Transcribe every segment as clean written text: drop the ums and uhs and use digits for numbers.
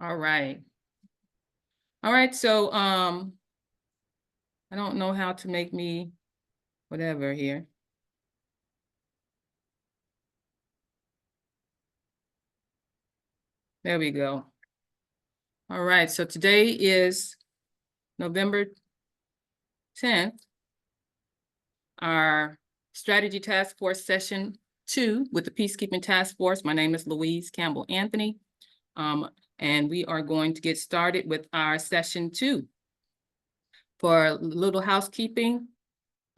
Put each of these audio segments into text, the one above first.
All right. All right, so I don't know how to make me whatever here. There we go. All right, so today is November 10th, our strategy task force session 2 with the Peacekeeping Task Force. My name is Louise Campbell Anthony, and we are going to get started with our session 2. For a little housekeeping,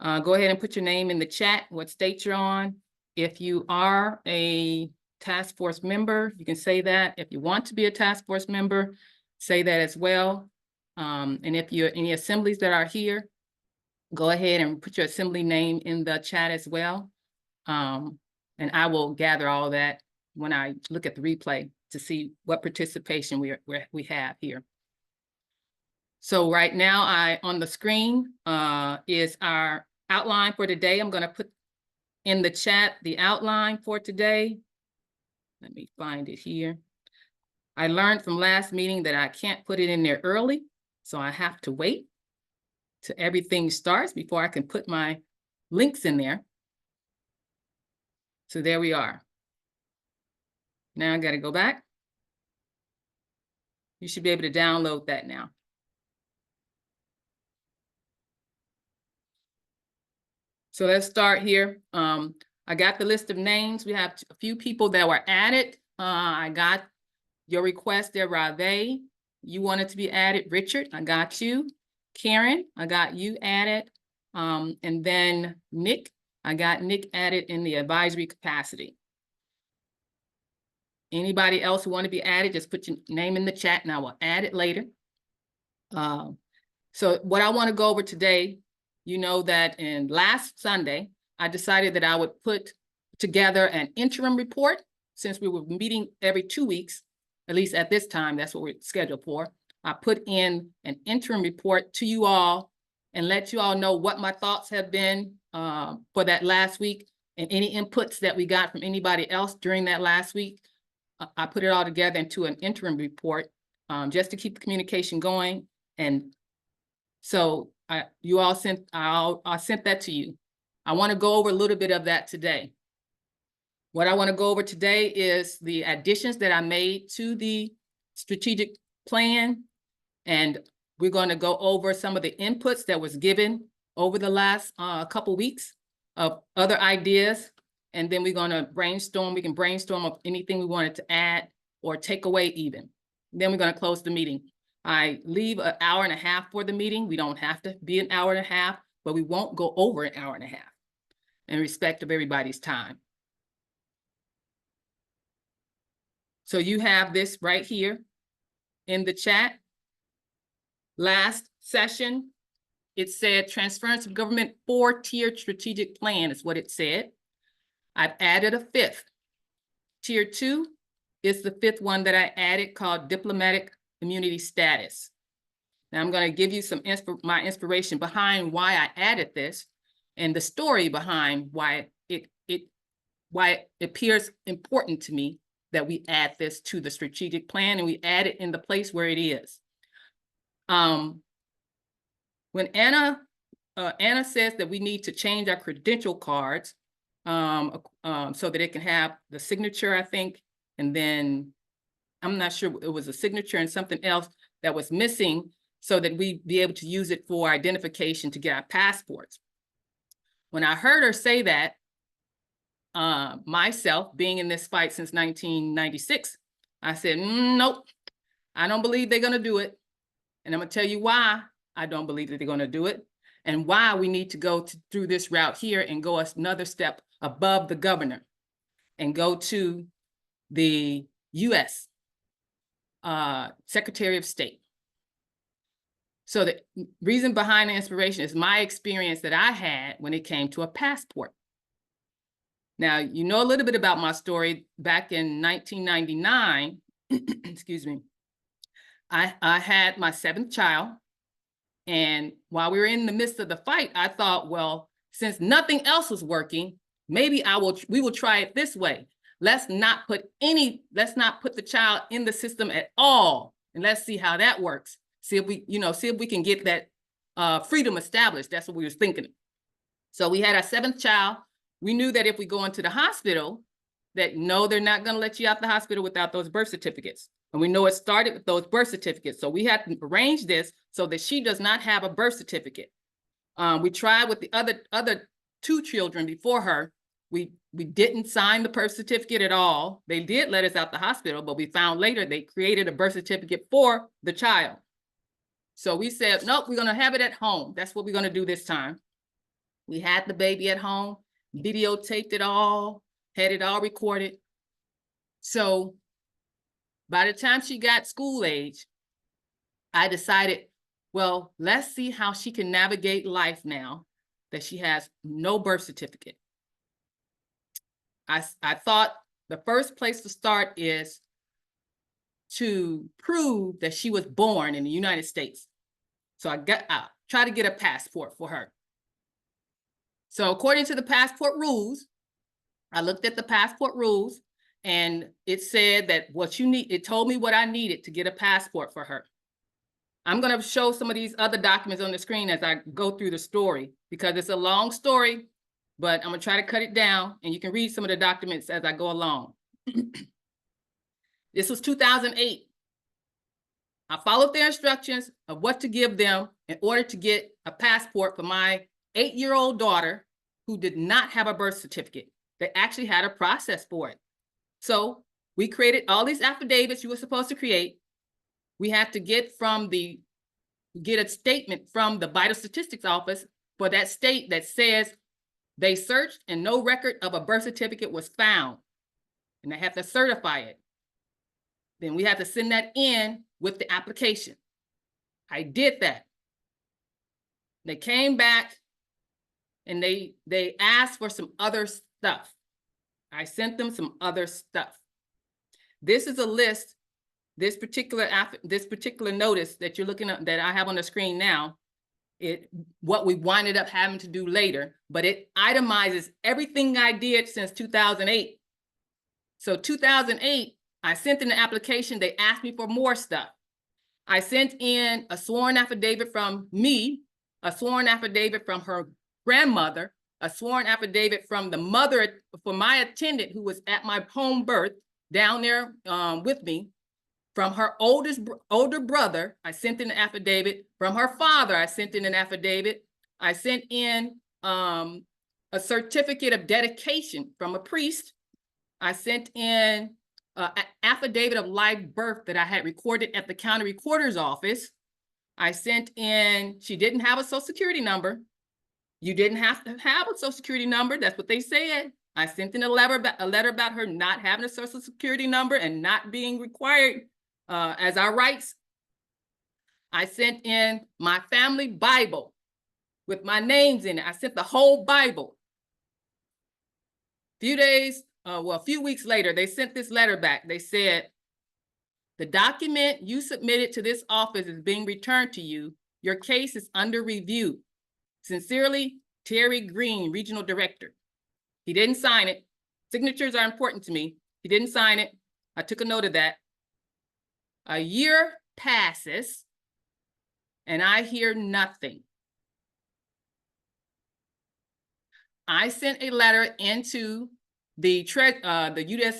go ahead and put your name in the chat, what state you're on. If you are a task force member, you can say that. If you want to be a task force member, say that as well. And if you're any assemblies that are here, go ahead and put your assembly name in the chat as well. And I will gather all that when I look at the replay to see what participation we have here. So right now, on the screen is our outline for today. I'm going to put in the chat the outline for today. Let me find it here. I learned from last meeting that I can't put it in there early, so I have to wait till everything starts before I can put my links in there. So there we are. Now I got to go back. You should be able to download that now. So let's start here. I got the list of names. We have a few people that were added. I got your request there, Rave. You wanted to be added. Richard, I got you. Karen, I got you added. And then Nick, I got Nick added in the advisory capacity. Anybody else who want to be added, just put your name in the chat and I will add it later. So what I want to go over today, you know that in last Sunday, I decided that I would put together an interim report since we were meeting every 2 weeks, at least at this time, that's what we're scheduled for. I put in an interim report to you all and let you all know what my thoughts have been for that last week and any inputs that we got from anybody else during that last week. I put it all together into an interim report just to keep the communication going. And so I sent that to you. I want to go over a little bit of that today. What I want to go over today is the additions that I made to the strategic plan. And we're going to go over some of the inputs that was given over the last couple weeks of other ideas. And then we're going to brainstorm. We can brainstorm of anything we wanted to add or take away even. Then we're going to close the meeting. I leave an hour and a half for the meeting. We don't have to be an hour and a half, but we won't go over an hour and a half in respect of everybody's time. So you have this right here in the chat. Last session, it said transference of government 4-tiered strategic plan is what it said. I've added a 5th. Tier 2 is the 5th one that I added called diplomatic immunity status. Now I'm going to give you some my inspiration behind why I added this and the story behind why it appears important to me that we add this to the strategic plan and we add it in the place where it is. When Anna says that we need to change our credential cards so that it can have the signature, I think, and then I'm not sure, it was a signature and something else that was missing so that we'd be able to use it for identification to get our passports. When I heard her say that, myself being in this fight since 1996, I said, nope, I don't believe they're going to do it. And I'm going to tell you why I don't believe that they're going to do it and why we need to go through this route here and go another step above the governor and go to the U.S. Secretary of State. So the reason behind the inspiration is my experience that I had when it came to a passport. Now, you know a little bit about my story. Back in 1999, excuse me, I had my 7th child. And while we were in the midst of the fight, I thought, well, since nothing else was working, maybe we will try it this way. let's not put the child in the system at all. And let's see how that works. See if we can get that freedom established. That's what we was thinking. So we had our 7th child. We knew that if we go into the hospital, that no, they're not going to let you out the hospital without those birth certificates. And we know it started with those birth certificates. So we had to arrange this so that she does not have a birth certificate. We tried with the other 2 children before her. We didn't sign the birth certificate at all. They did let us out the hospital, but we found later they created a birth certificate for the child. So we said, nope, we're going to have it at home. That's what we're going to do this time. We had the baby at home, videotaped it all, had it all recorded. So by the time she got school age, I decided, well, let's see how she can navigate life now that she has no birth certificate. I thought the first place to start is to prove that she was born in the United States. So I tried to get a passport for her. So according to the passport rules, I looked at the passport rules and it said that it told me what I needed to get a passport for her. I'm going to show some of these other documents on the screen as I go through the story because it's a long story, but I'm going to try to cut it down and you can read some of the documents as I go along. This was 2008. I followed their instructions of what to give them in order to get a passport for my 8-year-old daughter who did not have a birth certificate. They actually had a process for it. So we created all these affidavits you were supposed to create. We had to get a statement from the Vital Statistics Office for that state that says they searched and no record of a birth certificate was found. And they have to certify it. Then we have to send that in with the application. I did that. They came back and they asked for some other stuff. I sent them some other stuff. This is a list, this particular notice that you're looking at, that I have on the screen now, what we winded up having to do later, but it itemizes everything I did since 2008. So 2008, I sent in the application, they asked me for more stuff. I sent in a sworn affidavit from me, a sworn affidavit from her grandmother, a sworn affidavit from the mother for my attendant who was at my home birth down there with me. From her older brother, I sent in an affidavit. From her father, I sent in an affidavit. I sent in a certificate of dedication from a priest. I sent in an affidavit of live birth that I had recorded at the county recorder's office. I sent in, she didn't have a social security number. You didn't have to have a social security number. That's what they said. I sent in a letter about her not having a social security number and not being required as our rights. I sent in my family Bible with my names in it. I sent the whole Bible. A few weeks later, they sent this letter back. They said, the document you submitted to this office is being returned to you. Your case is under review. Sincerely, Terry Green, Regional Director. He didn't sign it. Signatures are important to me. He didn't sign it. I took a note of that. A year passes and I hear nothing. I sent a letter into the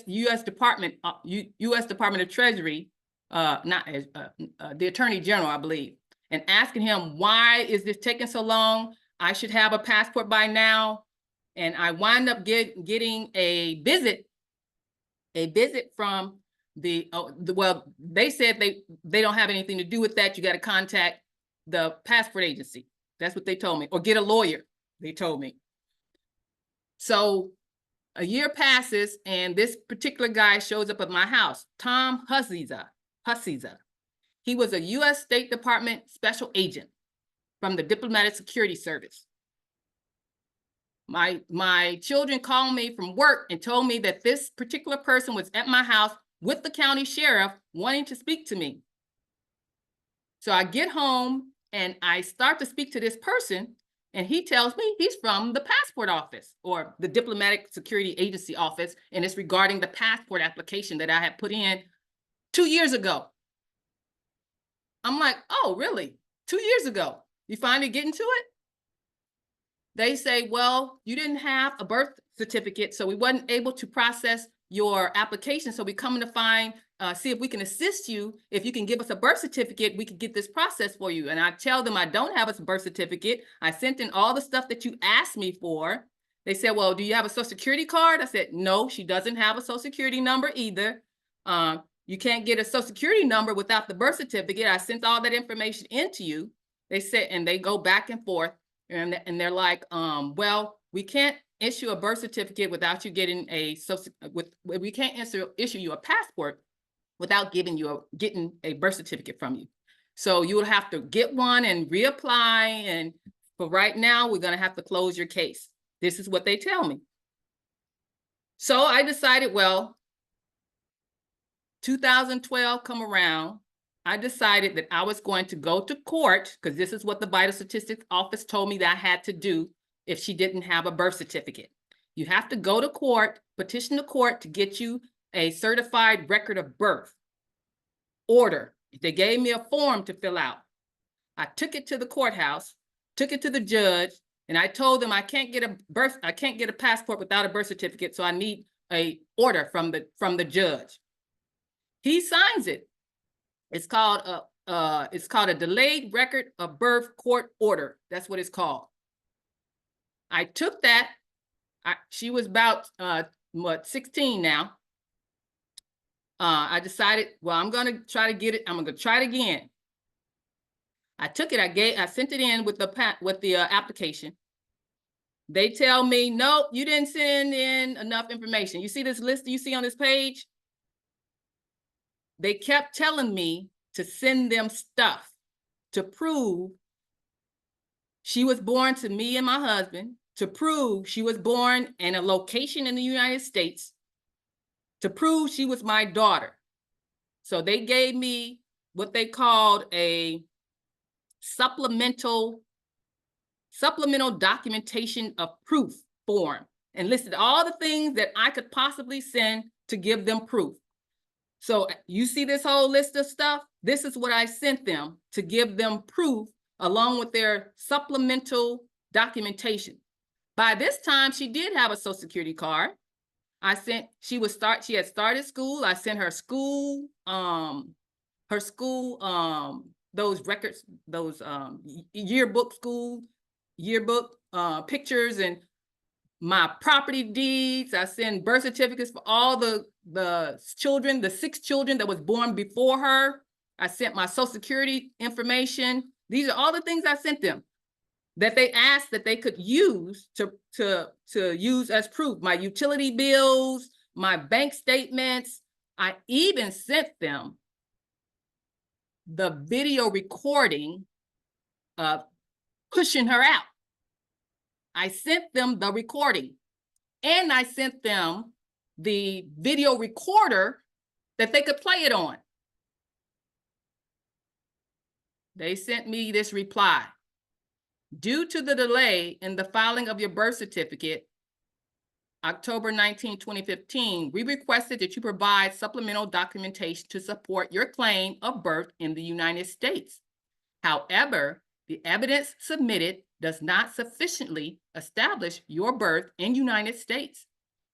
U.S. Department of Treasury, the Attorney General, I believe, and asking him, why is this taking so long? I should have a passport by now. And I wind up getting a visit from they said they don't have anything to do with that. You got to contact the passport agency. That's what they told me, or get a lawyer, they told me. So a year passes and this particular guy shows up at my house, Tom Hussiza. He was a U.S. State Department special agent from the Diplomatic Security Service. My children called me from work and told me that this particular person was at my house with the county sheriff wanting to speak to me. So I get home and I start to speak to this person And he tells me he's from the passport office or the diplomatic security agency office. And it's regarding the passport application that I had put in 2 years ago. I'm like, oh, really? 2 years ago, you finally get into it? They say, well, you didn't have a birth certificate, so we wasn't able to process your application. So we coming to find, see if we can assist you. If you can give us a birth certificate, we can get this process for you. And I tell them I don't have a birth certificate. I sent in all the stuff that you asked me for. They said, well, do you have a social security card? I said, no, she doesn't have a social security number either. You can't get a social security number without the birth certificate. I sent all that information into you. They said, and they go back and forth. And they're like, well, we can't issue a birth certificate without you getting we can't issue you a passport without getting a birth certificate from you. So you will have to get one and reapply. And for right now, we're going to have to close your case. This is what they tell me. So I decided, well, 2012 come around. I decided that I was going to go to court because this is what the Vital Statistics Office told me that I had to do if she didn't have a birth certificate. You have to go to court, petition the court to get you a certified record of birth order. They gave me a form to fill out. I took it to the courthouse, took it to the judge, and I told them I can't get a passport without a birth certificate, so I need a order from the judge. He signs it. It's called a delayed record of birth court order. That's what it's called. I took that. She was about 16 now. I decided, well, I'm gonna try to get it. I'm gonna try it again. I took it. I sent it in with the application. They tell me, nope, you didn't send in enough information. You see this list you see on this page? They kept telling me to send them stuff to prove she was born to me and my husband, to prove she was born in a location in the United States, to prove she was my daughter. So they gave me what they called a supplemental documentation of proof form and listed all the things that I could possibly send to give them proof. So you see this whole list of stuff? This is what I sent them to give them proof along with their supplemental documentation. By this time, she did have a social security card. She had started school. I sent her school, those records, those yearbook pictures and my property deeds. I send birth certificates for all the children, the 6 children that was born before her. I sent my social security information. These are all the things I sent them that they asked that they could use to use as proof. My utility bills, my bank statements. I even sent them the video recording of pushing her out. I sent them the recording, and I sent them the video recorder that they could play it on. They sent me this reply. Due to the delay in the filing of your birth certificate, October 19, 2015, we requested that you provide supplemental documentation to support your claim of birth in the United States. However, the evidence submitted does not sufficiently establish your birth in the United States.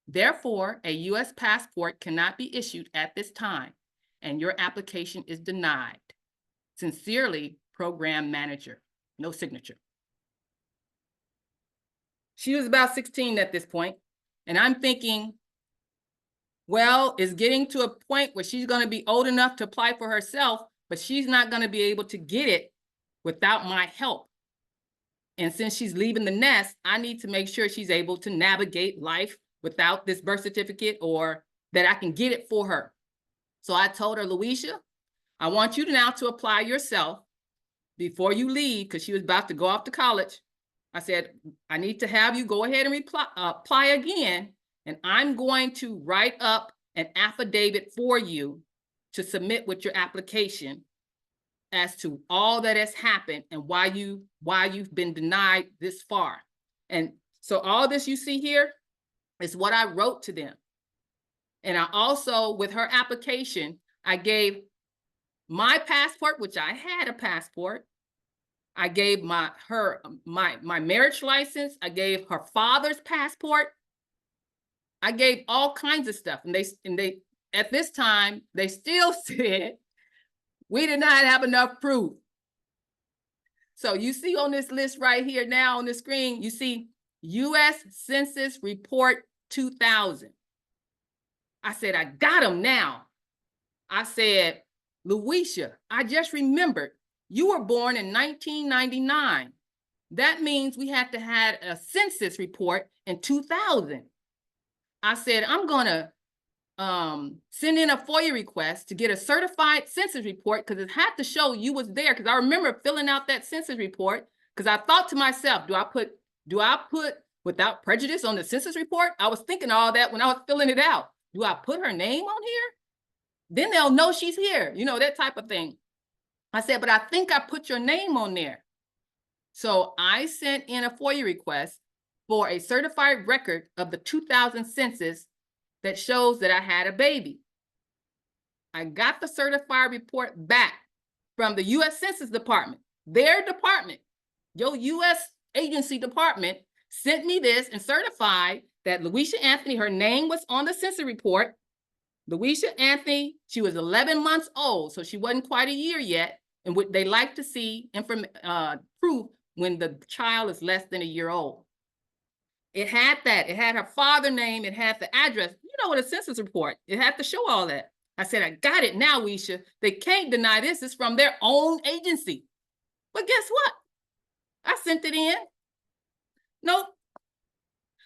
Therefore, a U.S. passport cannot be issued at this time, and your application is denied. Sincerely, Program Manager. No signature. She was about 16 at this point, and I'm thinking, well, it's getting to a point where she's going to be old enough to apply for herself, but she's not going to be able to get it without my help. And since she's leaving the nest, I need to make sure she's able to navigate life without this birth certificate, or that I can get it for her. So I told her, Louisa, I want you now to apply yourself before you leave, because she was about to go off to college. I said, I need to have you go ahead and apply again, and I'm going to write up an affidavit for you to submit with your application as to all that has happened and why you've been denied this far. And so all this you see here is what I wrote to them. And I also, with her application, I gave my passport, which I had a passport. I gave my marriage license. I gave her father's passport. I gave all kinds of stuff. And they at this time, they still said, we did not have enough proof. So you see on this list right here now on the screen, you see U.S. Census Report 2000. I said, I got them now. I said, Louisa, I just remembered you were born in 1999. That means we had to have a census report in 2000. I said, I'm gonna send in a FOIA request to get a certified census report because it had to show you was there. Because I remember filling out that census report because I thought to myself, do I put without prejudice on the census report? I was thinking all that when I was filling it out. Do I put her name on here? Then they'll know she's here, you know, that type of thing. I said, but I think I put your name on there. So I sent in a FOIA request for a certified record of the 2000 census that shows that I had a baby. I got the certified report back from the U.S. Census Department. Their department, your U.S. agency department, sent me this and certified that Louisa Anthony, her name was on the census report. Louisa Anthony, she was 11 months old, so she wasn't quite a year yet. And what they like to see proof when the child is less than a year old. It had that. It had her father's name. It had the address. You know what a census report. It had to show all that. I said, I got it now, Wisha. They can't deny this. It's from their own agency. But guess what? I sent it in. Nope.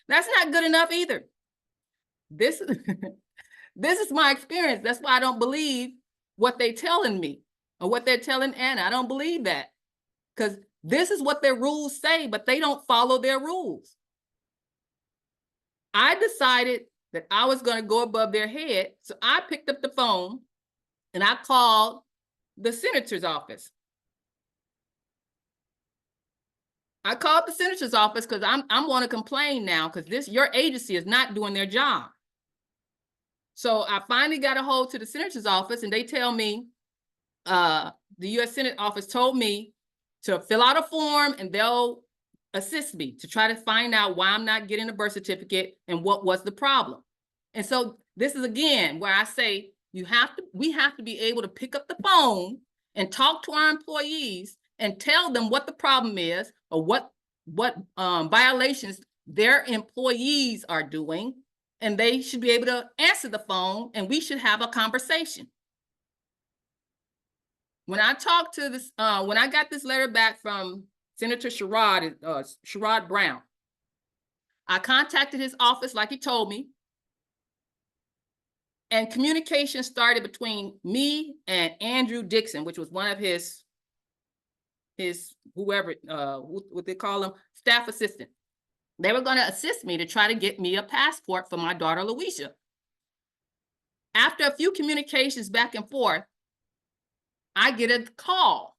That's not good enough either. This is my experience. That's why I don't believe what they're telling me or what they're telling Anna. I don't believe that because this is what their rules say, but they don't follow their rules. I decided that I was going to go above their head. So I picked up the phone and I called the senator's office. I called the senator's office because I'm going to complain now because your agency is not doing their job. So I finally got a hold to the senator's office and they tell me, the U.S. Senate office told me to fill out a form and they'll assist me to try to find out why I'm not getting a birth certificate and what was the problem. And so this is again where I say we have to be able to pick up the phone and talk to our employees and tell them what the problem is or what violations their employees are doing, and they should be able to answer the phone and we should have a conversation. When I talked to this, when I got this letter back from Senator Sherrod Brown, I contacted his office like he told me, and communication started between me and Andrew Dixon, which was one of his whoever, what they call him, staff assistant. They were going to assist me to try to get me a passport for my daughter, Louisa. After a few communications back and forth, I get a call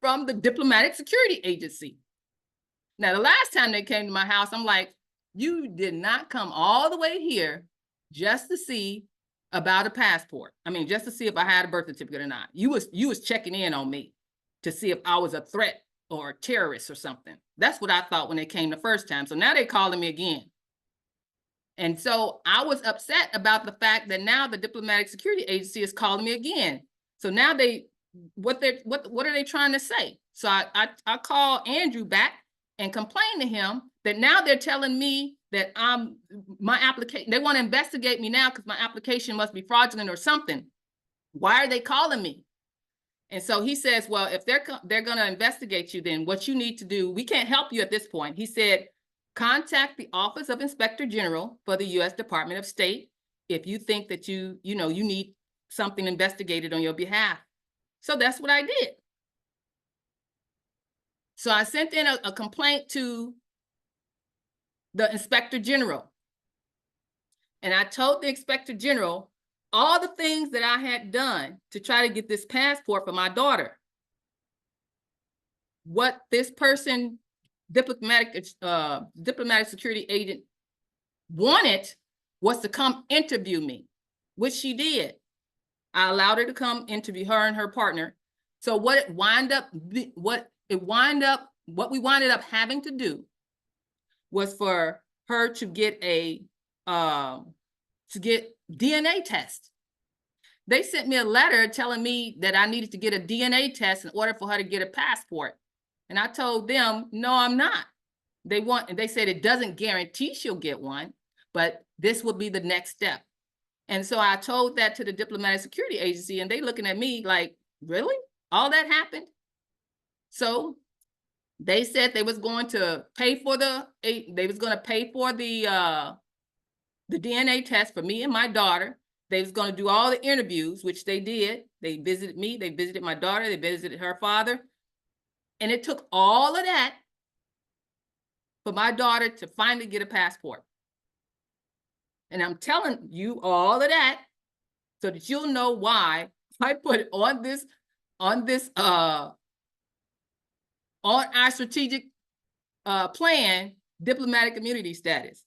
from the Diplomatic Security Agency. Now, the last time they came to my house, I'm like, you did not come all the way here just to see about a passport. I mean, just to see if I had a birth certificate or not. You was checking in on me to see if I was a threat or a terrorist or something. That's what I thought when they came the first time. So now they're calling me again. And so I was upset about the fact that now the Diplomatic Security Agency is calling me again. So now what are they trying to say? So I call Andrew back and complain to him that now they're telling me that my application, they want to investigate me now because my application must be fraudulent or something. Why are they calling me? And so he says, well, if they're going to investigate you, then what you need to do, we can't help you at this point. He said, contact the Office of Inspector General for the U.S. Department of State if you think that you need something investigated on your behalf. So that's what I did. So I sent in a complaint to the Inspector General. And I told the Inspector General all the things that I had done to try to get this passport for my daughter. What this person, diplomatic security agent, wanted was to come interview me, which she did. I allowed her to come interview her and her partner. So what we wound up having to do was for her to get a DNA test. They sent me a letter telling me that I needed to get a DNA test in order for her to get a passport. And I told them, no, I'm not. They said it doesn't guarantee she'll get one, but this will be the next step. And so I told that to the diplomatic security agency, and they looking at me like, really? All that happened? So they said they was going to pay for the DNA test for me and my daughter. They was going to do all the interviews, which they did. They visited me, they visited my daughter, they visited her father. And it took all of that for my daughter to finally get a passport. And I'm telling you all of that so that you'll know why I put on our strategic plan, diplomatic immunity status.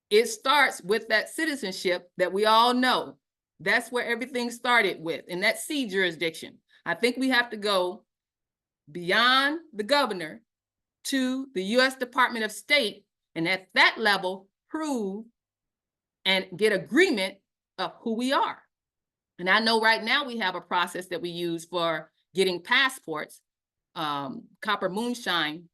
It starts with that citizenship that we all know. That's where everything started with, in that C jurisdiction. I think we have to go beyond the governor to the U.S. Department of State, and at that level, prove and get agreement of who we are. And I know right now we have a process that we use for getting passports, copper moonshine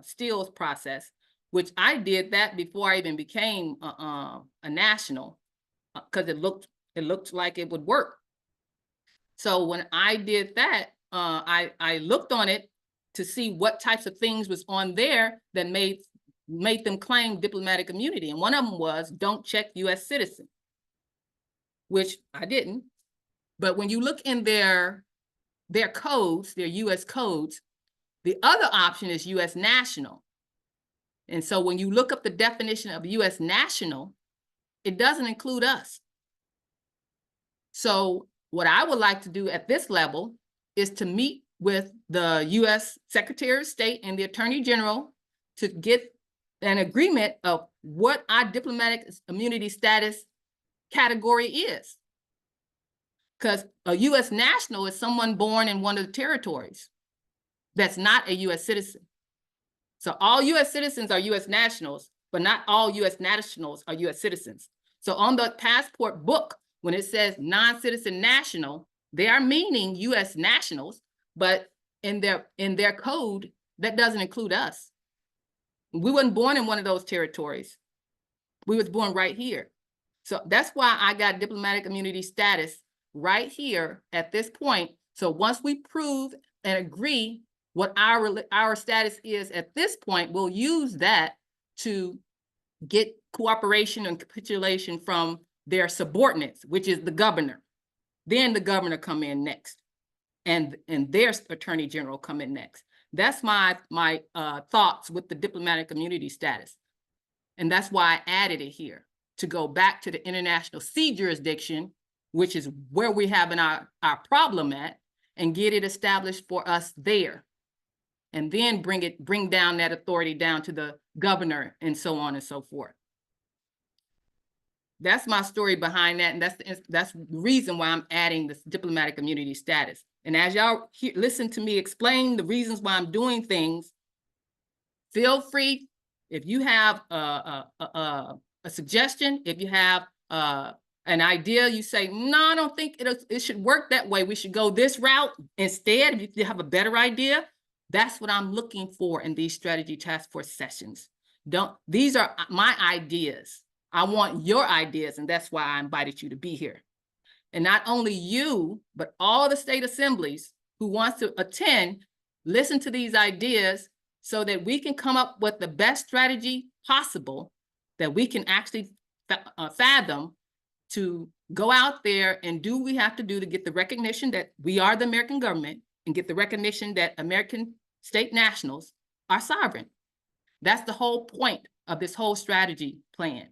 steals process, which I did that before I even became a national, because it looked like it would work. So when I did that, I looked on it to see what types of things was on there that made them claim diplomatic immunity. And one of them was, don't check U.S. citizen, which I didn't. But when you look in their codes, their U.S. codes, the other option is U.S. national. And so when you look up the definition of U.S. national, it doesn't include us. So what I would like to do at this level is to meet with the U.S. Secretary of State and the Attorney General to get an agreement of what our diplomatic immunity status category is. Because a U.S. national is someone born in one of the territories that's not a U.S. citizen. So all U.S. citizens are U.S. nationals, but not all U.S. nationals are U.S. citizens. So on the passport book, when it says non-citizen national, they are meaning U.S. nationals, but in their code, that doesn't include us. We weren't born in one of those territories. We was born right here. So that's why I got diplomatic immunity status right here at this point. So once we prove and agree what our status is at this point, we'll use that to get cooperation and capitulation from their subordinates, which is the governor. Then the governor come in next, and their attorney general come in next. That's my thoughts with the diplomatic immunity status. And that's why I added it here, to go back to the international sea jurisdiction, which is where we have our problem at, and get it established for us there. And then bring down that authority down to the governor and so on and so forth. That's my story behind that. And that's the reason why I'm adding this diplomatic immunity status. And as y'all listen to me explain the reasons why I'm doing things, feel free, if you have a suggestion, if you have an idea, you say, no, I don't think it should work that way. We should go this route instead. If you have a better idea, that's what I'm looking for in these strategy task force sessions. These are my ideas. I want your ideas, and that's why I invited you to be here. And not only you, but all the state assemblies who wants to attend, listen to these ideas so that we can come up with the best strategy possible that we can actually fathom to go out there and do what we have to do to get the recognition that we are the American government and get the recognition that American state nationals are sovereign. That's the whole point of this whole strategy plan.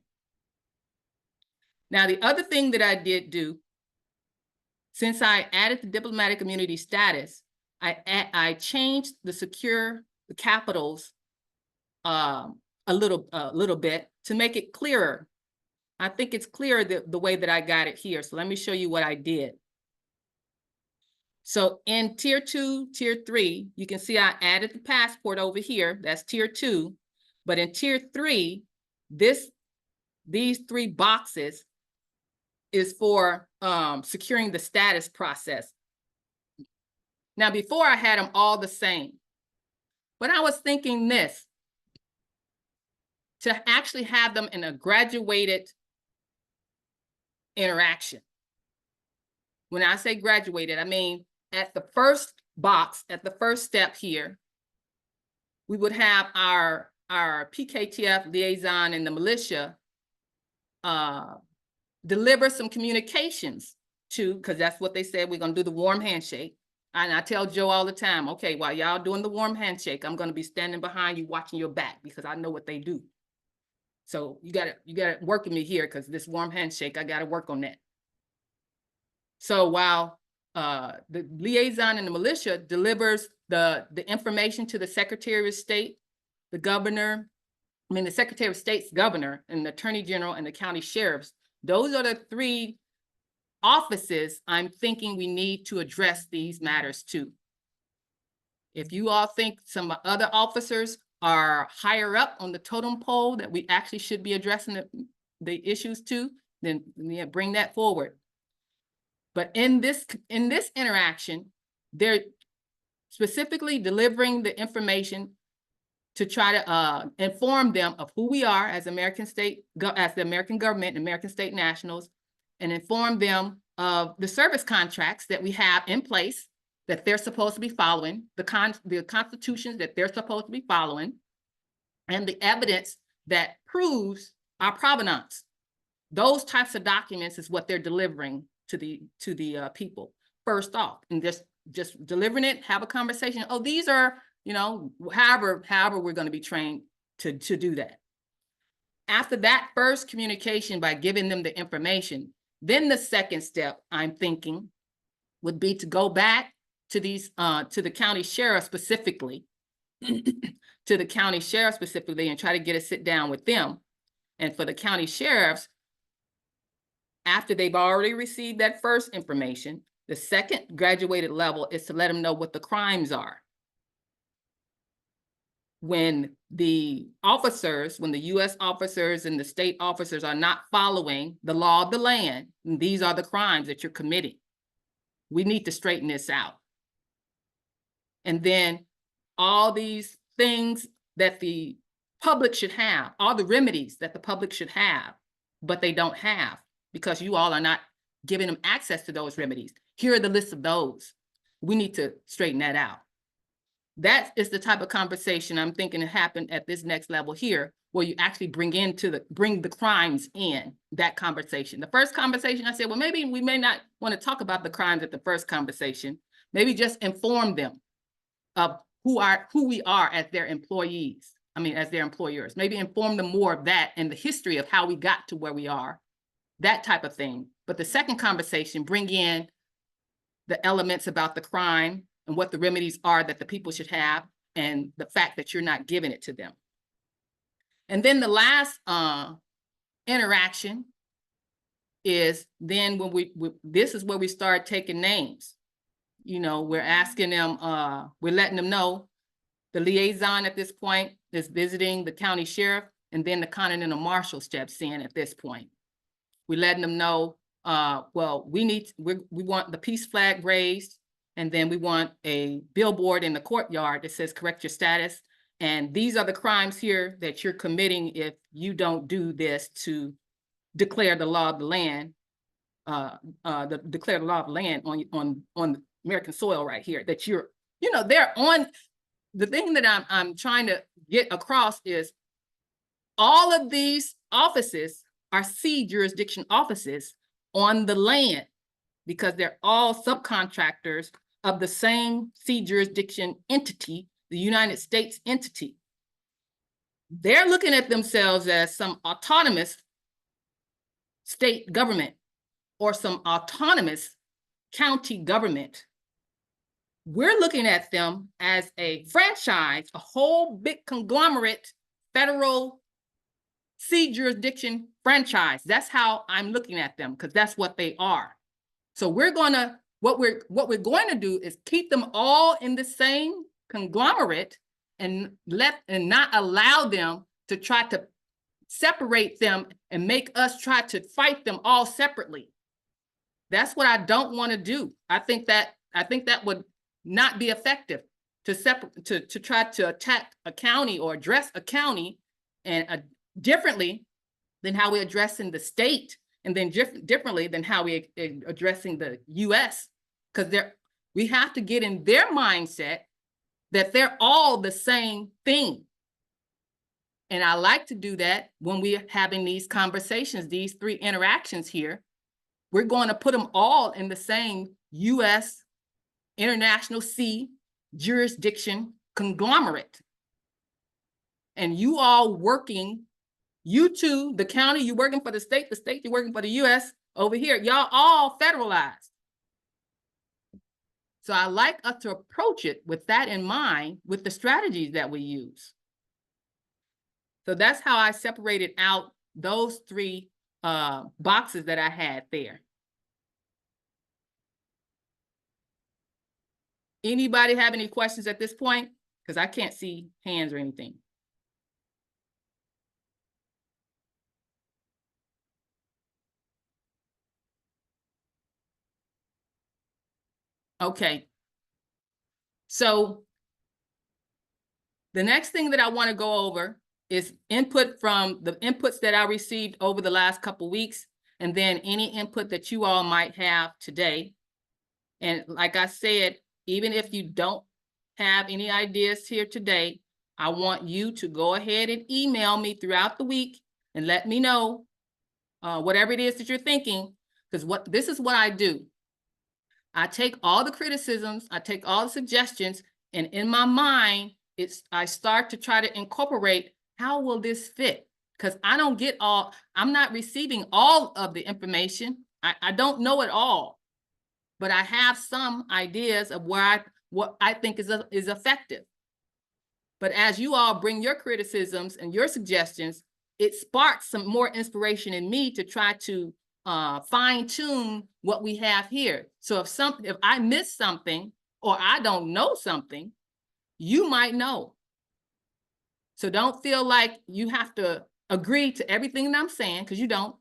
Now, the other thing that I did do Since I added the diplomatic immunity status, I changed the capitals a little bit to make it clearer. I think it's clearer the way that I got it here. So let me show you what I did. So in tier 2, tier 3, you can see I added the passport over here. That's tier 2. But in tier 3, these 3 boxes is for securing the status process. Now, before I had them all the same, but I was thinking this, to actually have them in a graduated interaction. When I say graduated, I mean at the first box, at the first step here, we would have our PKTF liaison and the militia deliver some communications to, because that's what they said, we're going to do the warm handshake. And I tell Joe all the time, okay, while y'all doing the warm handshake, I'm going to be standing behind you watching your back because I know what they do. So you got to work with me here because this warm handshake, I got to work on that. So while the liaison and the militia delivers the information to the Secretary of State, the governor, the Secretary of State's governor and the Attorney General and the county sheriffs, those are the 3 offices I'm thinking we need to address these matters to. If you all think some other officers are higher up on the totem pole that we actually should be addressing the issues to, then bring that forward. But in this interaction, they're specifically delivering the information to try to inform them of who we are as American state, as the American government, American state nationals, and inform them of the service contracts that we have in place that they're supposed to be following, the constitutions that they're supposed to be following, and the evidence that proves our provenance. Those types of documents is what they're delivering to the people first off, and just delivering it, have a conversation. Oh, these are, however we're going to be trained to do that. After that first communication by giving them the information, then the second step I'm thinking would be to go back to these to the county sheriff specifically, and try to get a sit down with them. And for the county sheriffs, after they've already received that first information, the second graduated level is to let them know what the crimes are. When the U.S. officers and the state officers are not following the law of the land, these are the crimes that you're committing. We need to straighten this out. And then all these things that the public should have, all the remedies that the public should have, but they don't have because you all are not giving them access to those remedies. Here are the list of those. We need to straighten that out. That is the type of conversation I'm thinking to happen at this next level here, where you actually bring the crimes in that conversation. The first conversation, I said, well, maybe we may not want to talk about the crimes at the first conversation. Maybe just inform them of who we are as their employees. As their employers. Maybe inform them more of that and the history of how we got to where we are, that type of thing. But the second conversation, bring in the elements about the crime and what the remedies are that the people should have, and the fact that you're not giving it to them. And then the last interaction is then when this is where we start taking names. We're asking them, we're letting them know the liaison at this point is visiting the county sheriff, and then the continental marshal steps in at this point. We're letting them know, well, we want the peace flag raised, and then we want a billboard in the courtyard that says correct your status. And these are the crimes here that you're committing if you don't do this to declare the law of the land, declare the law of the land on American soil right here, that they're on. The thing that I'm trying to get across is all of these offices are sea jurisdiction offices on the land because they're all subcontractors of the same sea jurisdiction entity, the United States entity. They're looking at themselves as some autonomous state government or some autonomous county government. We're looking at them as a franchise, a whole big conglomerate federal C jurisdiction franchise. That's how I'm looking at them, because that's what they are. So we're gonna, what we're going to do is keep them all in the same conglomerate and not allow them to try to separate them and make us try to fight them all separately. That's what I don't want to do. I think that would not be effective to try to attack a county or address a county and differently than how we're addressing the state, and then differently than how we're addressing the US, because we have to get in their mindset that they're all the same thing. And I like to do that when we're having these conversations, these three interactions here. We're going to put them all in the same US international sea jurisdiction conglomerate. And you all working, you two, the county, you're working for the state, you're working for the US over here. Y'all all federalized. So I like us to approach it with that in mind, with the strategies that we use. So that's how I separated out those three boxes that I had there. Anybody have any questions at this point? Because I can't see hands or anything. Okay. So the next thing that I want to go over is input from the inputs that I received over the last couple of weeks, and then any input that you all might have today. And like I said, even if you don't have any ideas here today, I want you to go ahead and email me throughout the week and let me know whatever it is that you're thinking, because this is what I do. I take all the criticisms, I take all the suggestions, and in my mind, I start to try to incorporate, how will this fit? Because I'm not receiving all of the information. I don't know it all, but I have some ideas of what I think is effective. But as you all bring your criticisms and your suggestions, it sparks some more inspiration in me to try to fine tune what we have here. So if I miss something or I don't know something, you might know. So don't feel like you have to agree to everything that I'm saying, because you don't.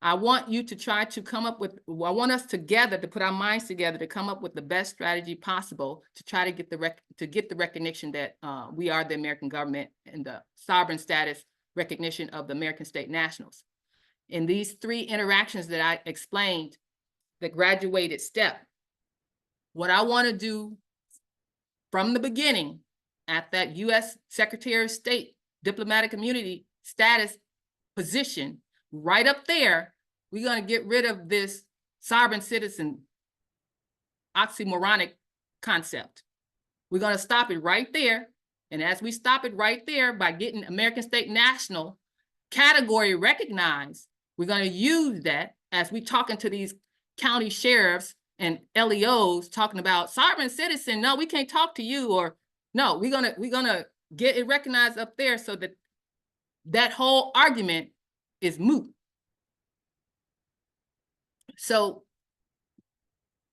I want you to try to come up with, I want us together to put our minds together to come up with the best strategy possible to try to get the recognition that we are the American government and the sovereign status recognition of the American state nationals. In these three interactions that I explained, the graduated step, what I want to do from the beginning at that U.S. Secretary of State diplomatic immunity status position, right up there, we're going to get rid of this sovereign citizen oxymoronic concept. We're going to stop it right there. And as we stop it right there by getting American state national category recognized, we're going to use that as we talking to these county sheriffs and LEOs talking about sovereign citizen. No, we can't talk to you, or no, we're gonna get it recognized up there so that that whole argument is moot. So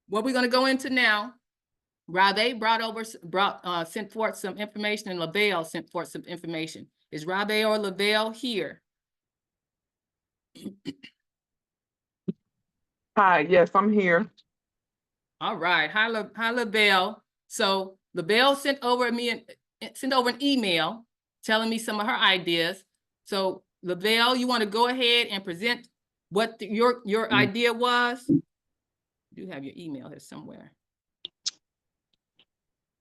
what we're going to go into now, Rave sent forth some information, and Lavelle sent forth some information. Is Rave or Lavelle here? Hi, yes, I'm here. All right. Hi, Lavelle. So Lavelle sent over an email telling me some of her ideas. So Lavelle, you want to go ahead and present what your idea was? You do have your email here somewhere.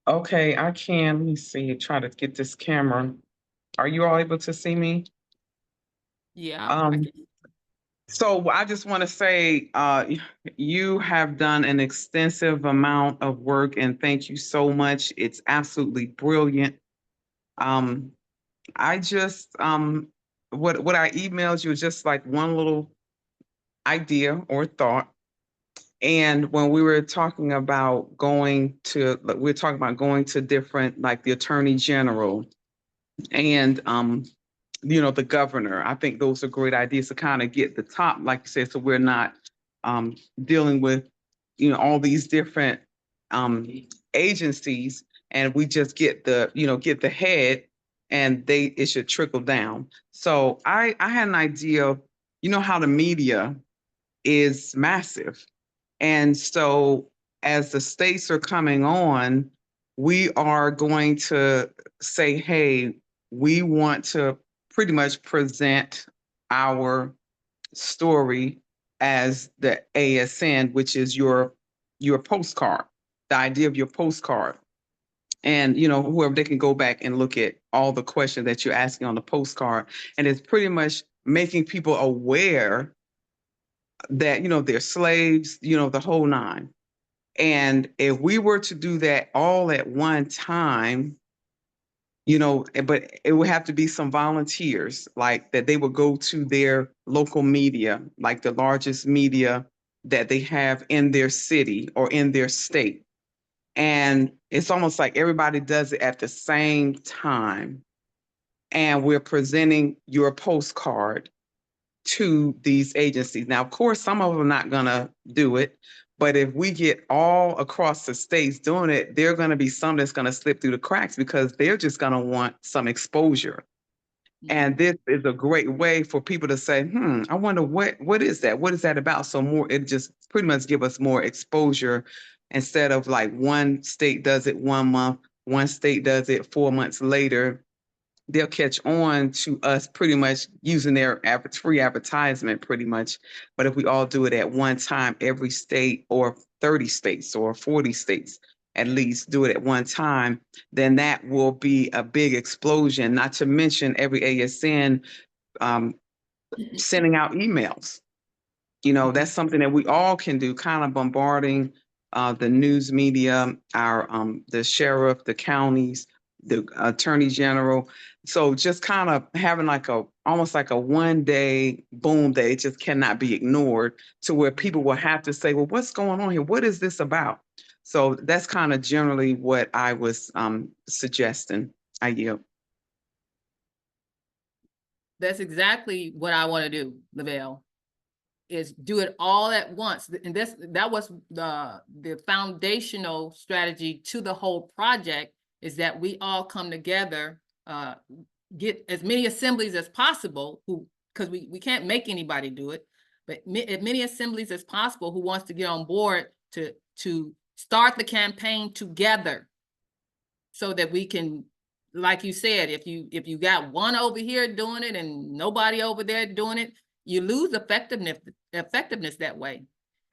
Okay, I can. Let me see. Try to get this camera. Are you all able to see me? Yeah. So I just want to say you have done an extensive amount of work, and thank you so much. It's absolutely brilliant. I just what I emailed you is just like one little idea or thought. And when we were talking about going to different, like the Attorney General and the governor. I think those are great ideas to kind of get the top, like you said, so we're not dealing with, all these different agencies, and we just get the head, and it should trickle down. So I had an idea, how the media is massive. And so as the states are coming on, we are going to say, hey, we want to pretty much present our story as the ASN, which is your postcard, the idea of your postcard. And whoever, they can go back and look at all the questions that you're asking on the postcard. And it's pretty much making people aware that, they're slaves, the whole nine. And if we were to do that all at one time, but it would have to be some volunteers, like that they would go to their local media, like the largest media that they have in their city or in their state. And it's almost like everybody does it at the same time. And we're presenting your postcard to these agencies. Now, of course, some of them are not going to do it, but if we get all across the states doing it, there are going to be some that's going to slip through the cracks because they're just going to want some exposure. And this is a great way for people to say, I wonder what is that? What is that about? So it just pretty much give us more exposure instead of like one state does it 1 month, one state does it 4 months later. They'll catch on to us pretty much using their free advertisement pretty much. But if we all do it at one time, every state or 30 states or 40 states, at least do it at one time, then that will be a big explosion, not to mention every ASN sending out emails. That's something that we all can do, kind of bombarding the news media, the sheriff, the counties, the attorney general. So just kind of having almost like a 1 day boom that it just cannot be ignored, to where people will have to say, well, what's going on here? What is this about? So that's kind of generally what I was suggesting. I yield. That's exactly what I want to do, Lavelle, is do it all at once. And that was the foundational strategy to the whole project, is that we all come together, get as many assemblies as possible, because we can't make anybody do it, but as many assemblies as possible who wants to get on board to start the campaign together, so that we can, like you said, if you got one over here doing it and nobody over there doing it, you lose effectiveness that way.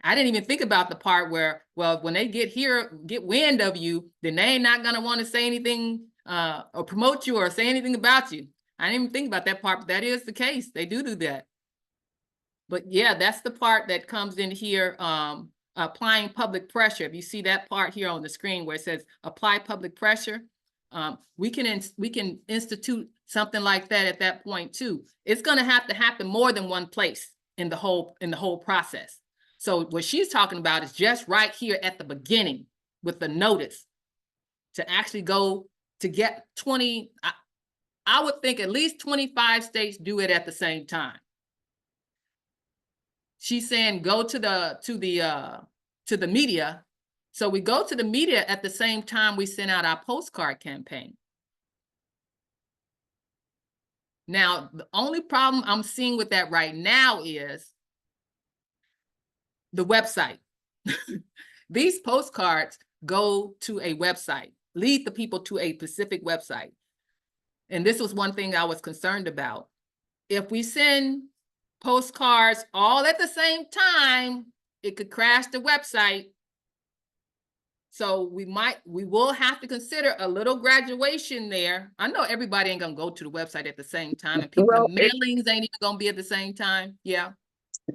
I didn't even think about the part where, well, when they get wind of you, then they ain't not gonna want to say anything or promote you or say anything about you. I didn't even think about that part, but that is the case. They do that. But yeah, that's the part that comes in here, applying public pressure. If you see that part here on the screen where it says apply public pressure, we can institute something like that at that point too. It's going to happen more than one place in the whole process. So what she's talking about is just right here at the beginning with the notice to actually go to get 20. I would think at least 25 states do it at the same time. She's saying go to the media. So we go to the media at the same time we send out our postcard campaign. Now, the only problem I'm seeing with that right now is the website. These postcards go to a website, lead the people to a specific website. And this was one thing I was concerned about. If we send postcards all at the same time, it could crash the website. So we will have to consider a little graduation there. I know everybody ain't gonna go to the website at the same time, and people, the mailings ain't even gonna be at the same time. Yeah.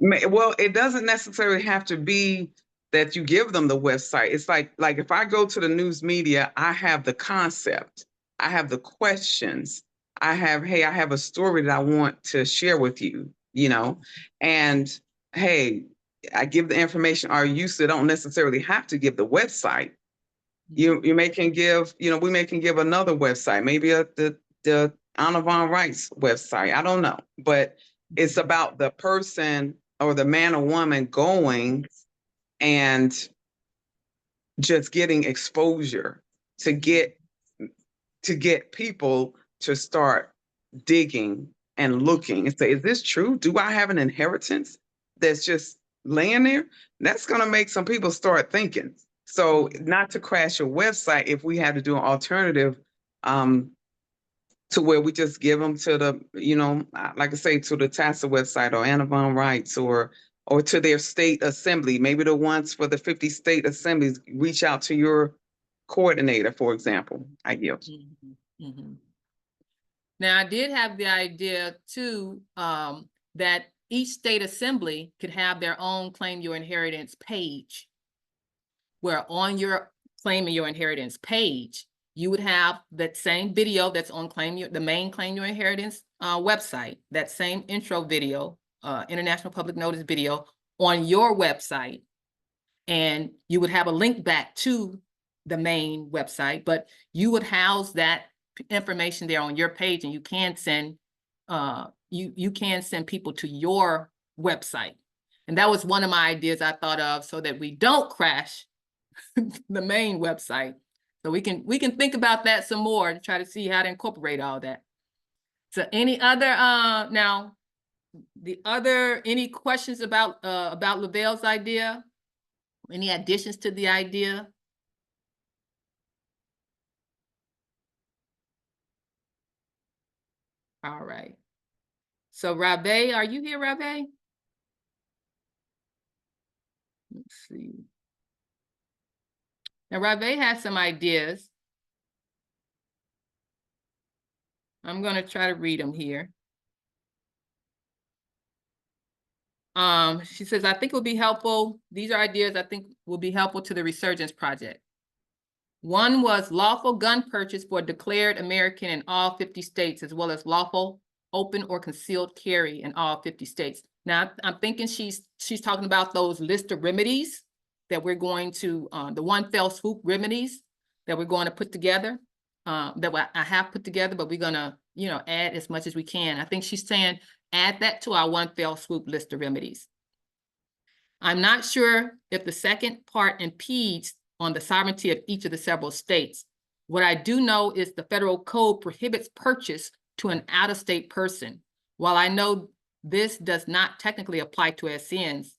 Well, it doesn't necessarily have to be that you give them the website. It's like if I go to the news media, I have the concept, I have the questions, I have a story that I want to share with you, and hey, I give the information, or you still don't necessarily have to give the website. You may can give, we may can give another website, maybe the Anna Von Wright's website. I don't know, but it's about the person or the man or woman going and just getting exposure to get people to start digging and looking and say, is this true? Do I have an inheritance that's just laying there? That's going to make some people start thinking. So not to crash your website, if we had to do an alternative to where we just give them to the, like I say, to the TASA website or Anna Von Wright's or to their state assembly, maybe the ones for the 50 state assemblies, reach out to your coordinator, for example. I yield. Now, I did have the idea too, that each state assembly could have their own Claim Your Inheritance page, where on your Claiming Your Inheritance page, you would have that same video that's on the main Claim Your Inheritance website, that same intro video, International Public Notice video on your website. And you would have a link back to the main website, but you would house that information there on your page, and you can send you can send people to your website. And that was one of my ideas I thought of, so that we don't crash the main website. So we can think about that some more to try to see how to incorporate all that. So any other any questions about Lavelle's idea? Any additions to the idea? All right. So Rave, are you here, Rave? Let's see. Now Rave has some ideas. I'm going to try to read them here. She says, I think it will be helpful. These are ideas I think will be helpful to the Resurgence Project. One was lawful gun purchase for declared American in all 50 states, as well as lawful open or concealed carry in all 50 states. Now, I'm thinking she's talking about those list of remedies that we're going to, the one fell swoop remedies that we're going to put together, that I have put together, but we're going to, add as much as we can. I think she's saying, add that to our one fell swoop list of remedies. I'm not sure if the second part impedes on the sovereignty of each of the several states. What I do know is the federal code prohibits purchase to an out-of-state person. While I know this does not technically apply to SNs,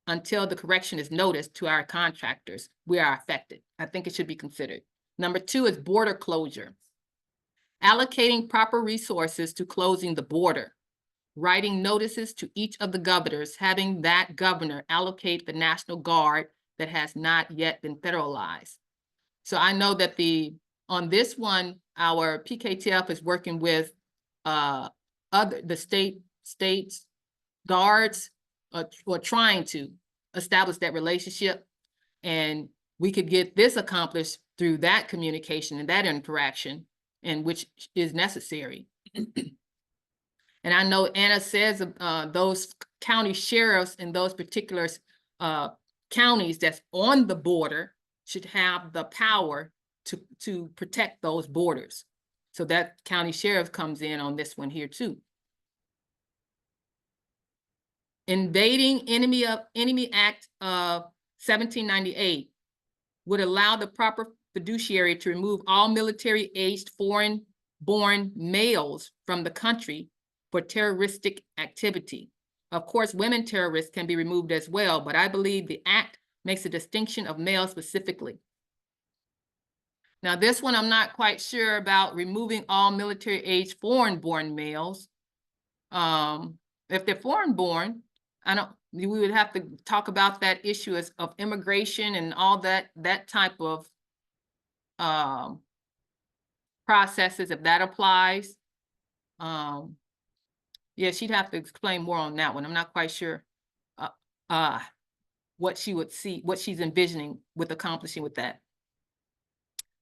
until the correction is noticed to our contractors, we are affected. I think it should be considered. Number 2 is border closure. Allocating proper resources to closing the border. Writing notices to each of the governors, having that governor allocate the National Guard that has not yet been federalized. So I know that on this one, our PKTF is working with the states guards, or trying to establish that relationship, and we could get this accomplished through that communication and that interaction, and which is necessary. And I know Anna says those county sheriffs in those particular counties that's on the border should have the power to protect those borders. So that county sheriff comes in on this one here too. Invading Enemy Act of 1798 would allow the proper fiduciary to remove all military-aged foreign-born males from the country for terroristic activity. Of course, women terrorists can be removed as well, but I believe the act makes a distinction of males specifically. Now, this one I'm not quite sure about, removing all military-aged foreign-born males. If they're foreign-born, we would have to talk about that issue of immigration and all that type of processes, if that applies. Yeah, she'd have to explain more on that one. I'm not quite sure what she's envisioning with accomplishing with that.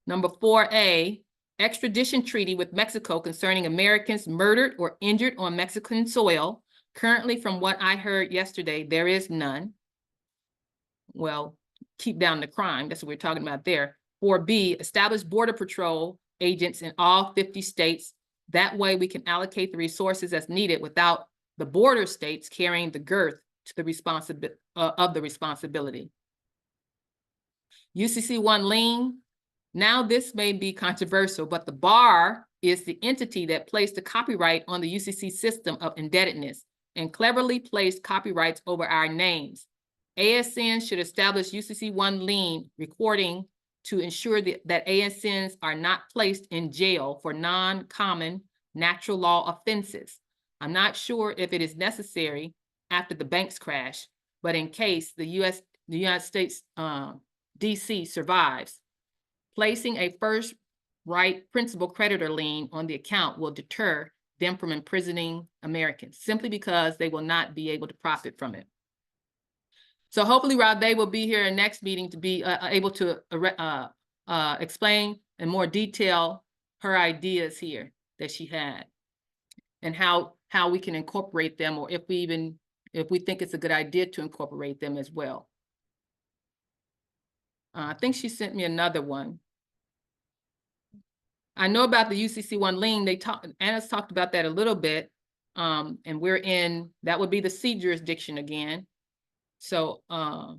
Number 4A, extradition treaty with Mexico concerning Americans murdered or injured on Mexican soil. Currently, from what I heard yesterday, there is none. well, keep down the crime. That's what we're talking about there. 4B, establish border patrol agents in all 50 states. That way we can allocate the resources as needed without the border states carrying the girth to the responsibility. UCC1 lien. Now this may be controversial, but the bar is the entity that placed the copyright on the UCC system of indebtedness and cleverly placed copyrights over our names. ASN should establish UCC1 lien recording to ensure that ASNs are not placed in jail for non-common natural law offenses. I'm not sure if it is necessary after the banks crash, but in case the United States DC survives, placing a first right principal creditor lien on the account will deter them from imprisoning Americans simply because they will not be able to profit from it. So hopefully Rave will be here in next meeting to be able to explain in more detail her ideas here that she had and how we can incorporate them, or if we think it's a good idea to incorporate them as well. I think she sent me another one. I know about the UCC1 lien. Anna's talked about that a little bit. And that would be the C jurisdiction again. So I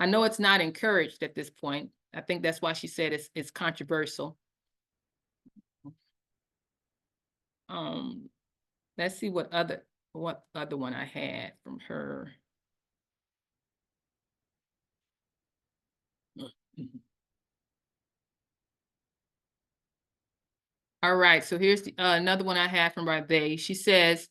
know it's not encouraged at this point. I think that's why she said it's controversial. Let's see what other one I had from her. All right, so here's another one I have from Rave. She says,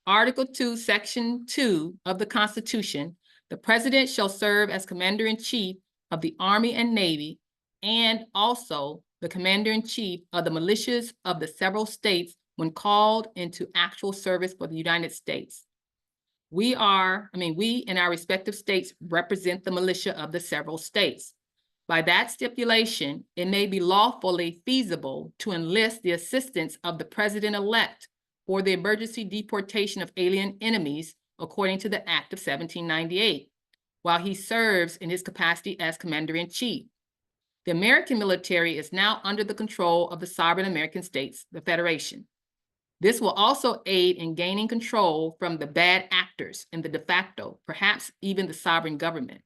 Article 2, Section 2 of the Constitution, the president shall serve as commander-in-chief of the Army and Navy, and also the commander-in-chief of the militias of the several states when called into actual service for the United States. We in our respective states represent the militia of the several states. By that stipulation, it may be lawfully feasible to enlist the assistance of the president-elect for the emergency deportation of alien enemies according to the Act of 1798, while he serves in his capacity as commander-in-chief. The American military is now under the control of the sovereign American states, the Federation. This will also aid in gaining control from the bad actors in the de facto, perhaps even the sovereign government.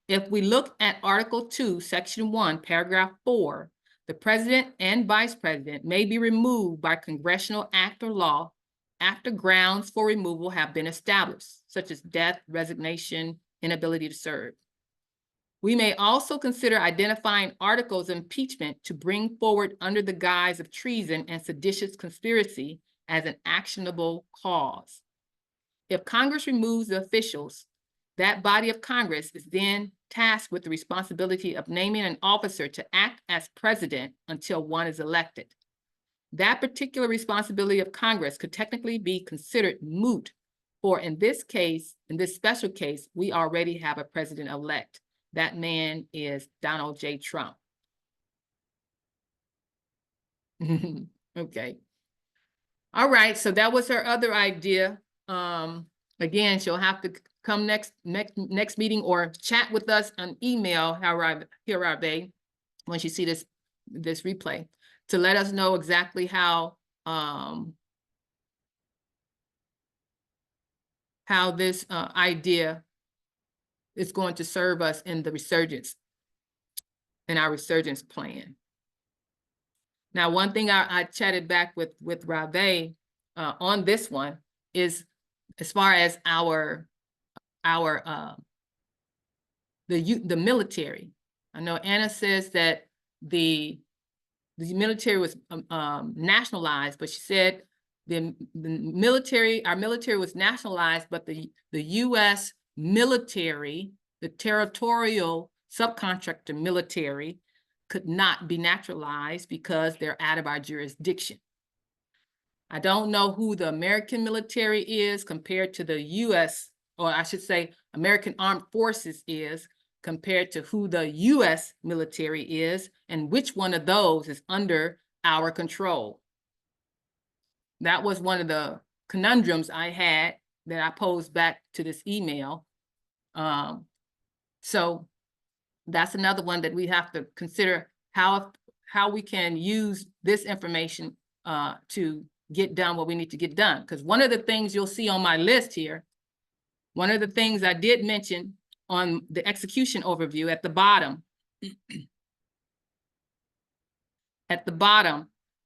If we look at Article 2, Section 1, Paragraph 4, the president and vice president may be removed by congressional act or law after grounds for removal have been established, such as death, resignation, inability to serve. We may also consider identifying articles of impeachment to bring forward under the guise of treason and seditious conspiracy as an actionable cause. If Congress removes the officials, that body of Congress is then tasked with the responsibility of naming an officer to act as president until one is elected. That particular responsibility of Congress could technically be considered moot, for in this case, in this special case, we already have a president-elect. That man is Donald J. Trump. Okay. All right, so that was her other idea. Again, she'll have to come next meeting or chat with us on email, Rave, when she see this replay, to let us know exactly how this idea is going to serve us in the resurgence, in our resurgence plan. Now, one thing I chatted back with Rave on this one is, as far as the military. I know Anna says that the military was nationalized, but she said our military was nationalized, but the U.S. military, the territorial subcontractor military, could not be naturalized because they're out of our jurisdiction. I don't know who the American military is compared to the U.S., or I should say American Armed Forces is compared to who the U.S. military is, and which one of those is under our control. That was one of the conundrums I had that I posed back to this email. So that's another one that we have to consider how we can use this information to get done what we need to get done. Because one of the things you'll see on my list here, one of the things I did mention on the execution overview at the bottom,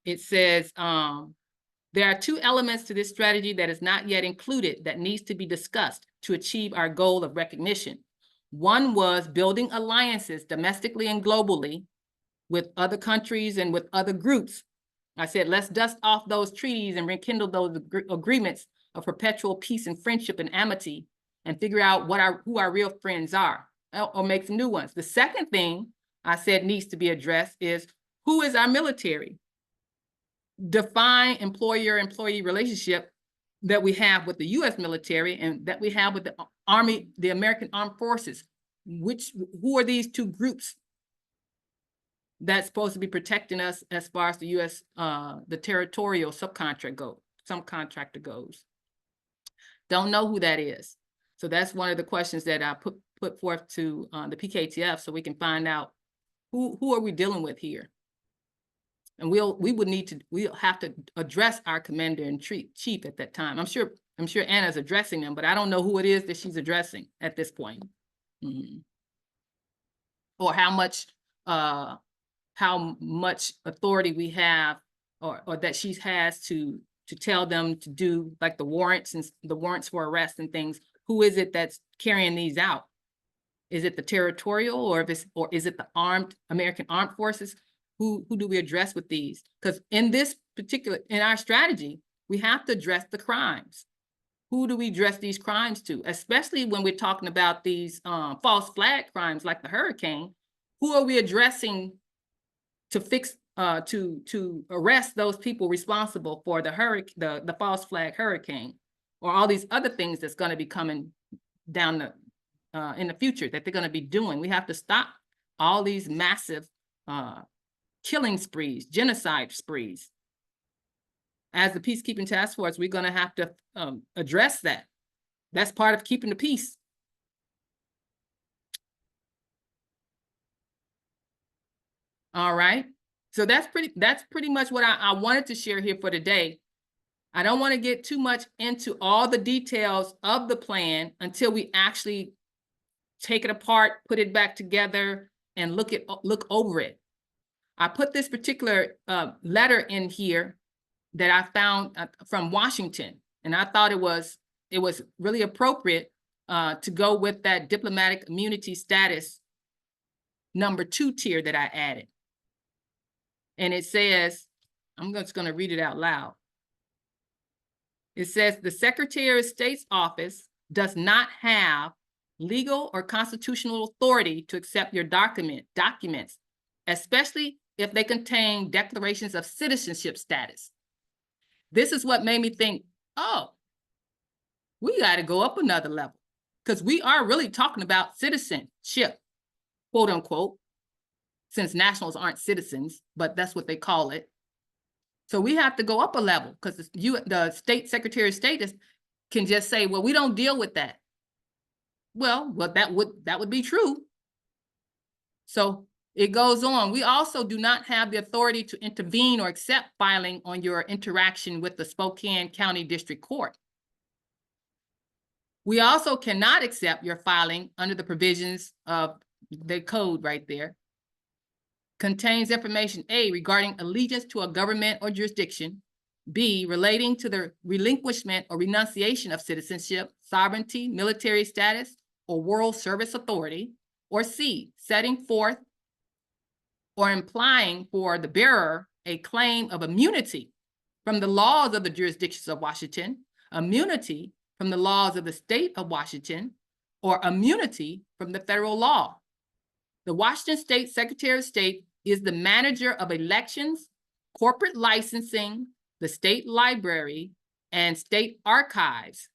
it says, there are two elements to this strategy that is not yet included that needs to be discussed to achieve our goal of recognition. One was building alliances domestically and globally with other countries and with other groups. I said, let's dust off those treaties and rekindle those agreements of perpetual peace and friendship and amity and figure out who our real friends are, or make some new ones. The second thing I said needs to be addressed is, who is our military? Define employer-employee relationship that we have with the U.S. military and that we have with the Army, the American Armed Forces. Who are these two groups that's supposed to be protecting us as far as the U.S. The territorial subcontractor goes? Don't know who that is. So that's one of the questions that I put forth to the PKTF, so we can find out who are we dealing with here. And we'll have to address our commander-in-chief at that time. I'm sure Anna's addressing them, but I don't know who it is that she's addressing at this point. Or how much authority we have, or that she has to tell them to do, like the warrants and the warrants for arrest and things. Who is it that's carrying these out? Is it the territorial, or is it the American Armed Forces? Who do we address with these? Because in our strategy, we have to address the crimes. Who do we address these crimes to? Especially when we're talking about these false flag crimes like the hurricane. Who are we addressing to fix, to arrest those people responsible for the false flag hurricane, or all these other things that's going to be coming down in the future that they're going to be doing? We have to stop all these massive killing sprees, genocide sprees. As the Peacekeeping Task Force, we're going to have to address that. That's part of keeping the peace. All right. So that's pretty much what I wanted to share here for today. I don't want to get too much into all the details of the plan until we actually take it apart, put it back together, and look over it. I put this particular letter in here that I found from Washington, and I thought it was really appropriate to go with that diplomatic immunity status #2 tier that I added. And it says, I'm just going to read it out loud. It says, the Secretary of State's office does not have legal or constitutional authority to accept your documents, especially if they contain declarations of citizenship status. This is what made me think, oh, we got to go up another level, because we are really talking about citizenship, quote unquote, since nationals aren't citizens, but that's what they call it. So we have to go up a level, because the state Secretary of State can just say, well, we don't deal with that. Well, that would be true. So it goes on. We also do not have the authority to intervene or accept filing on your interaction with the Spokane County District Court. We also cannot accept your filing under the provisions of the code right there. Contains information, A, regarding allegiance to a government or jurisdiction, B, relating to the relinquishment or renunciation of citizenship, sovereignty, military status, or world service authority, or C, setting forth or implying for the bearer a claim of immunity from the laws of the jurisdictions of Washington, immunity from the laws of the state of Washington, or immunity from the federal law. The Washington State Secretary of State is the manager of elections, corporate licensing, the state library, and state archives.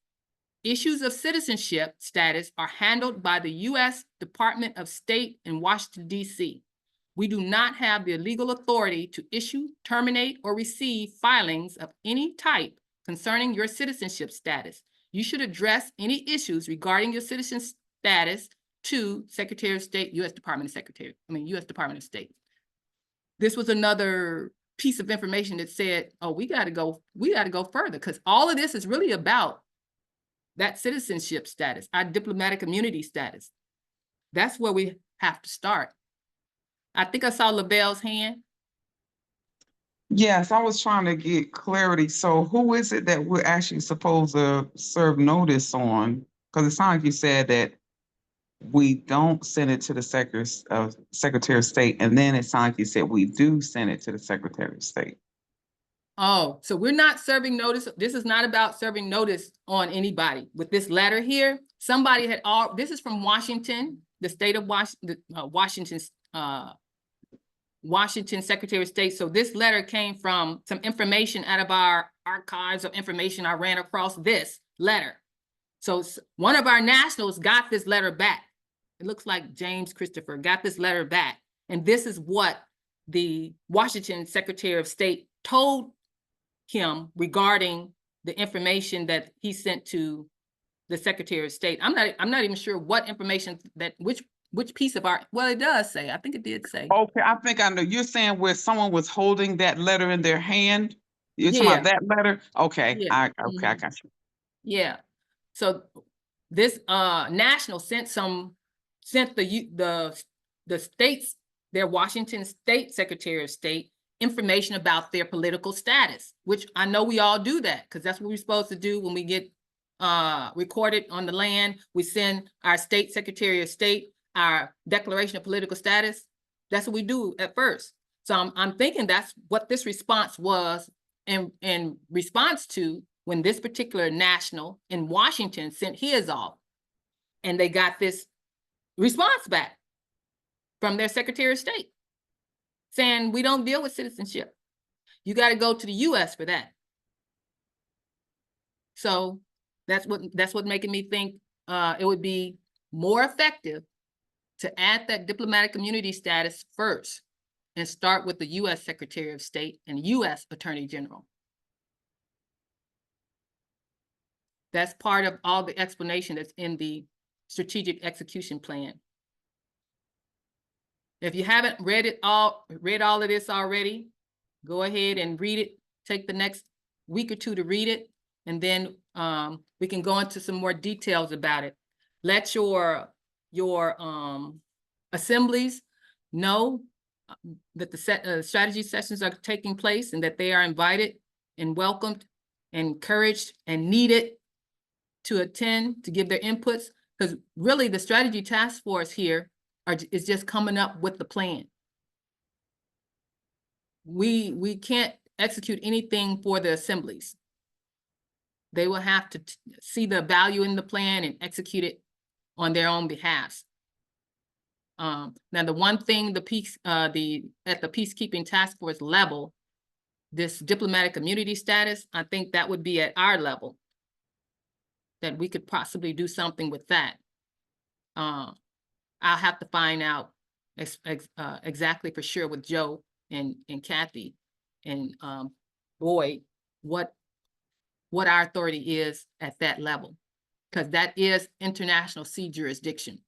Issues of citizenship status are handled by the U.S. Department of State in Washington, D.C. We do not have the legal authority to issue, terminate, or receive filings of any type concerning your citizenship status. You should address any issues regarding your citizen status to Secretary of State, U.S. Department of State. This was another piece of information that said, oh, we got to go further, because all of this is really about that citizenship status, our diplomatic immunity status. That's where we have to start. I think I saw Lavelle's hand. Yes, I was trying to get clarity. So who is it that we're actually supposed to serve notice on? Because it sounds like you said that we don't send it to the Secretary of State, and then it sounds like you said we do send it to the Secretary of State. Oh, so we're not serving notice. This is not about serving notice on anybody. With this letter here, somebody had this is from Washington, the state of Washington Secretary of State. So this letter came from some information out of our archives of information. I ran across this letter. So one of our nationals got this letter back. It looks like James Christopher got this letter back. And this is what the Washington Secretary of State told him regarding the information that he sent to the Secretary of State. I'm not even sure what information that which piece of our, well, it does say, I think it did say. Okay, I think I know. You're saying where someone was holding that letter in their hand? You're talking about that letter? Okay, yeah. I got you. Yeah. So this national sent the states, their Washington State Secretary of State, information about their political status, which I know we all do that, because that's what we're supposed to do when we get recorded on the land. We send our state Secretary of State our declaration of political status. That's what we do at first. So I'm thinking that's what this response was in response to when this particular national in Washington sent his off, and they got this response back from their Secretary of State saying, we don't deal with citizenship. You got to go to the US for that. So that's what making me think it would be more effective to add that diplomatic immunity status first and start with the US Secretary of State and US Attorney General. That's part of all the explanation that's in the strategic execution plan. If you haven't read all of this already, go ahead and read it. Take the next week or two to read it, and then we can go into some more details about it. Let your assemblies know that the strategy sessions are taking place and that they are invited and welcomed, encouraged, and needed to attend, to give their inputs, because really the strategy task force here is just coming up with the plan. We can't execute anything for the assemblies. They will have to see the value in the plan and execute it on their own behalf. Now, the one thing at the peacekeeping task force level, this diplomatic immunity status, I think that would be at our level, that we could possibly do something with that. I'll have to find out exactly for sure with Joe and Kathy and Boyd what our authority is at that level, because that is international sea jurisdiction.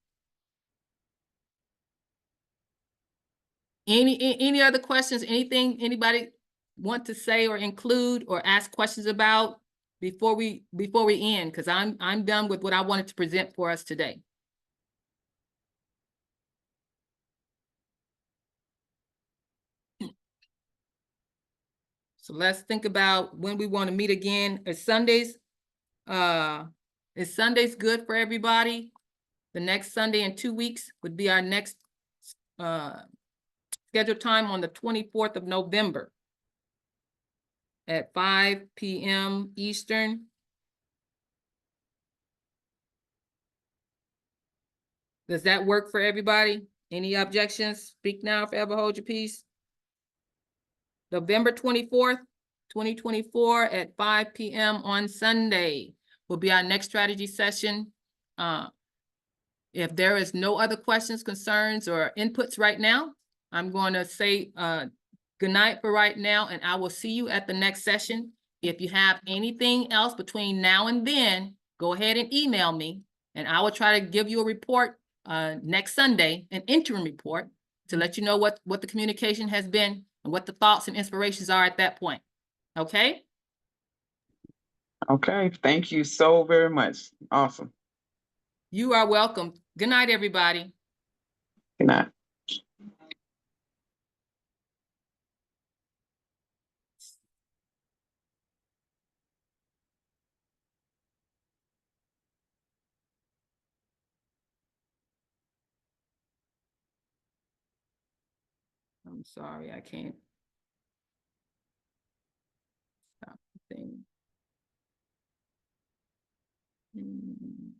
Any other questions? Anything anybody want to say or include or ask questions about before we end? Because I'm done with what I wanted to present for us today. So let's think about when we want to meet again. Is Sundays good for everybody? The next Sunday in 2 weeks would be our next scheduled time on the 24th of November at 5 p.m. Eastern. Does that work for everybody? Any objections? Speak now, forever hold your peace. November 24th, 2024 at 5 p.m. on Sunday will be our next strategy session. If there is no other questions, concerns, or inputs right now, I'm going to say good night for right now, and I will see you at the next session. If you have anything else between now and then, go ahead and email me, and I will try to give you a report next Sunday, an interim report to let you know what the communication has been and what the thoughts and inspirations are at that point. Okay? Okay, thank you so very much. Awesome. You are welcome. Good night, everybody. Good night. I'm sorry, I can't stop the thing. Hmm.